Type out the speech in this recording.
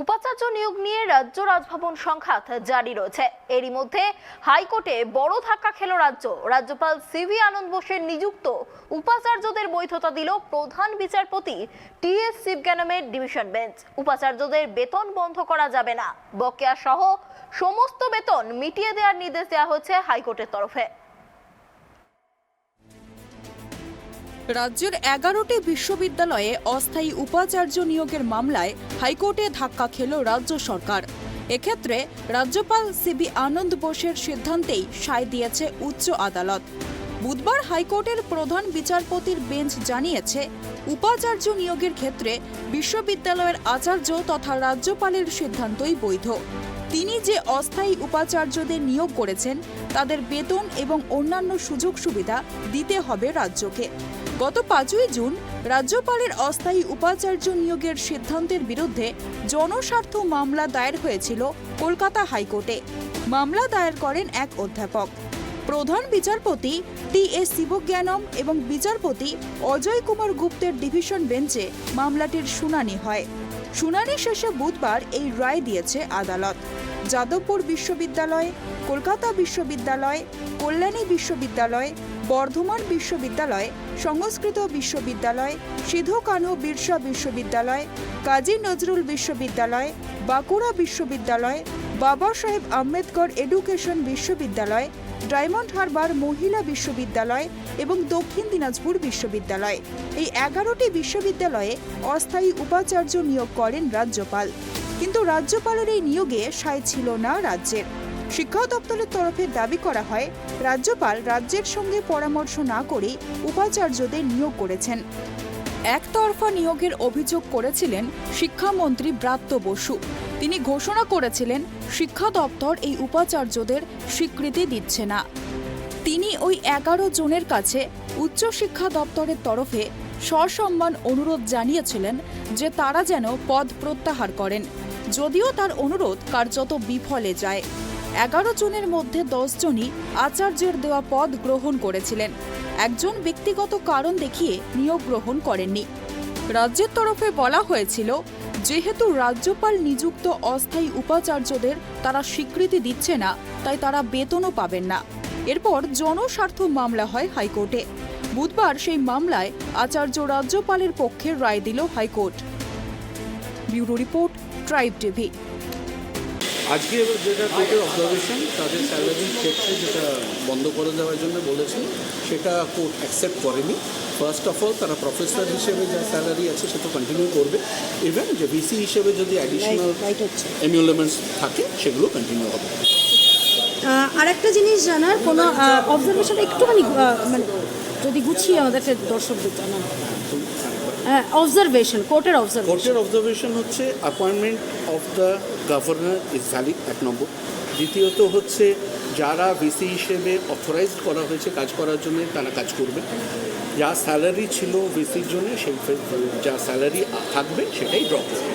উপাচার্য নিয়োগ নিয়ে রাজ্য রাজভবন সংঘাত জারি রয়েছে। এরই মধ্যে হাইকোর্টে বড় ধাক্কা খেল রাজ্য। রাজ্যপাল সিভি আনন্দ বোসের নিযুক্ত উপাচার্যদের বৈধতা দিল প্রধান বিচারপতি টি.এস. শিবজ্ঞানমের ডিভিশন বেঞ্চ। উপাচার্যদের বেতন বন্ধ করা যাবে না, বকেয়া সহ সমস্ত বেতন মিটিয়ে দেওয়ার নির্দেশ দেওয়া হয়েছে হাইকোর্টের তরফে। রাজ্যের 11টি বিশ্ববিদ্যালয়ে অস্থায়ী উপাচার্য নিয়োগের মামলায় হাইকোর্টে ধাক্কা খেল রাজ্য সরকার। এক্ষেত্রে রাজ্যপাল সিভি আনন্দ বোসের সিদ্ধান্তেই সায় দিয়েছে উচ্চ আদালত। বুধবার হাইকোর্টের প্রধান বিচারপতির বেঞ্চ জানিয়েছে, উপাচার্য নিয়োগের ক্ষেত্রে বিশ্ববিদ্যালয়ের আচার্য তথা রাজ্যপালের সিদ্ধান্তই বৈধ। তিনি যে অস্থায়ী উপাচার্যদের নিয়োগ করেছেন তাদের বেতন এবং অন্যান্য সুযোগ সুবিধা দিতে হবে রাজ্যকে। গত 5ই জুন রাজ্যপালের অস্থায়ী উপাচার্য নিয়োগের সিদ্ধান্তের বিরুদ্ধে জনস্বার্থ মামলা দায়ের হয়েছিল কলকাতা হাইকোর্টে। মামলা দায়ের করেন এক অধ্যাপক। প্রধান বিচারপতি টি.এস. শিবজ্ঞানম এবং বিচারপতি অজয় কুমার গুপ্তের ডিভিশন বেঞ্চে মামলাটির শুনানি হয়। শুনানি শেষে বুধবার এই রায় দিয়েছে আদালত। যাদবপুর বিশ্ববিদ্যালয়, কলকাতা বিশ্ববিদ্যালয়, কল্যাণী বিশ্ববিদ্যালয়, বর্ধমান বিশ্ববিদ্যালয়, সংস্কৃত বিশ্ববিদ্যালয়, সিধু কানহু বিরসা বিশ্ববিদ্যালয়, কাজী নজরুল বিশ্ববিদ্যালয়, বাঁকুড়া বিশ্ববিদ্যালয়, বাবা সাহেব আম্বেদকর এডুকেশন বিশ্ববিদ্যালয়, ডায়মন্ড হারবার মহিলা বিশ্ববিদ্যালয় এবং দক্ষিণ দিনাজপুর বিশ্ববিদ্যালয়, এই 11টি বিশ্ববিদ্যালয়ে অস্থায়ী উপাচার্য নিয়োগ করেন রাজ্যপাল। কিন্তু রাজ্যপালের এই নিয়োগে সায় ছিল না রাজ্যের। শিক্ষা দপ্তরের তরফে দাবি করা হয়, রাজ্যপাল রাজ্যের সঙ্গে পরামর্শ না করে উপাচার্যদের নিয়োগ করেছেন। একতরফা নিয়োগের অভিযোগ করেছিলেন শিক্ষামন্ত্রী ব্রাত্য বসু। তিনি ঘোষণা করেছিলেন, শিক্ষা দপ্তর এই উপাচার্যদের স্বীকৃতি দিচ্ছে না। তিনি ওই 11 জনের কাছে উচ্চশিক্ষা দপ্তরের তরফে সসম্মান অনুরোধ জানিয়েছিলেন যে তারা যেন পদ প্রত্যাহার করেন। যদিও তার অনুরোধ কার্যত বিফলে যায়। 11 জনের মধ্যে 10 জনই আচার্যের দেওয়া পদ গ্রহণ করেছিলেন। একজন ব্যক্তিগত কারণ দেখিয়ে নিয়োগ গ্রহণ করেননি। রাজ্যের তরফে বলা হয়েছিল, যেহেতু রাজ্যপাল নিযুক্ত অস্থায়ী উপাচার্যদের তারা স্বীকৃতি দিচ্ছে না, তাই তারা বেতনও পাবেন না। এরপর জনস্বার্থ মামলা হয় হাইকোর্টে। বুধবার সেই মামলায় আচার্য রাজ্যপালের পক্ষে রায় দিল high court. Bureau report, tribe TV. আজকে যেটা কোর্টের অবজারভেশন, তাদের স্যালারি ক্ষেত্রে যেটা বন্ধ করে দেওয়ার জন্য বলেছে, সেটা কোর্ট অ্যাকসেপ্ট করেনি। ফার্স্ট অফ অল তারা প্রফেসর হিসেবে যা স্যালারি আছে সেটা কন্টিনিউ করবে। ইভেন যে ভিসি হিসেবে যদি অ্যাডিশনাল এমুলেমেন্টস থাকে সেগুলো কন্টিনিউ হবে। আর একটা জিনিস জানার, কোনো অবজারভেশন একটুখানি মানে যদি গুছিয়ে আমাদেরকে দর্শকদের জানান। অবজারভেশন, কোর্টের অবজারভেশন হচ্ছে appointment of the governor is valid, 1 নম্বর। দ্বিতীয়ত হচ্ছে যারা ভিসি হিসেবে অথরাইজড করা হয়েছে কাজ করার জন্য তারা কাজ করবে। যা স্যালারি ছিল ভিসির জন্য সেই যা স্যালারি থাকবে সেটাই ড্রপ করবে।